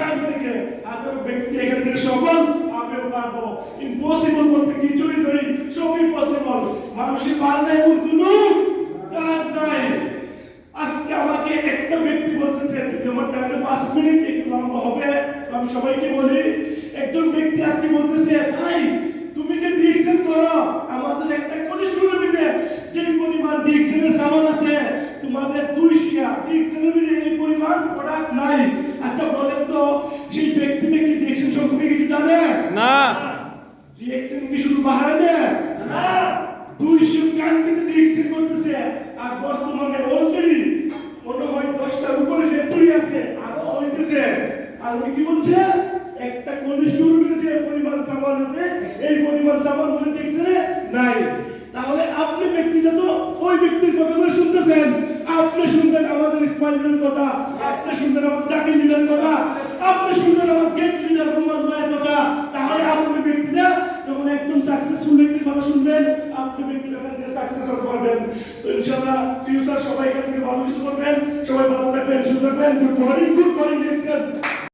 এখান থেকে 18 ব্যক্তি এখান থেকে সফল আমিও পারবো। ইম্পসিবল বলতে কিছুই নেই, সবই পসিবল। মানুষের পারলে এমন কোনো কাজ নাই। আজকে আমাকে একটা ব্যক্তি বলতেছে তুমি আমার টাইমে 5 মিনিট একটু লম্বা হবে, তো আমি সবাইকে বলি একজন ব্যক্তি আজকে বলতেছে ভাই তুমি যে ডিএক্সএন করো আমাদের একটা কনিষ্ঠভাবে যে পরিমাণ ডিএক্সএনের সামান আছে তোমাদের 200 ডিএক্সএনের এই পরিমাণ প্রোডাক্ট নাই। আচ্ছা বলেন তো সেই ব্যক্তিটা কি ডিএক্সএন সম্পর্কে কিছু জানে? না। ডিএক্সএন কি শুধু বাহারে না, 200 কান্ট্রিতে ডিএক্সএন করতেছে। আর বর্তমানে অলরেডি মনে হয় 10টার উপরে ফ্যাক্টরি আছে, আরো হইতেছে। আর উনি কি বলছে একটা কনিষ্ঠভাবে যে পরিমাণ সামান আছে এই পরিমাণ সামান বলে দেখছে নাই। তাহলে আপনি ব্যক্তিগত ওই ব্যক্তির কথা বলে শুনতেছেন, আপনি শুনবেন আমাদের ইসমাইলের কথা, আপনি শুনবেন আমাদের জাকির লিডারের কথা, আপনি শুনবেন আমার গেট লিডার রোমান ভাইয়ের কথা। তাহলে আপনি ব্যক্তিটা যখন একদম সাকসেসফুল ব্যক্তির কথা শুনবেন, আপনি ব্যক্তি এখান থেকে সাকসেস হতে পারবেন। তো ইনশাআল্লাহ ফিউচার সবাই এখান থেকে ভালো কিছু করবেন। সবাই ভালো থাকবেন, সুস্থ থাকবেন। গুড মর্নিং দেখছেন।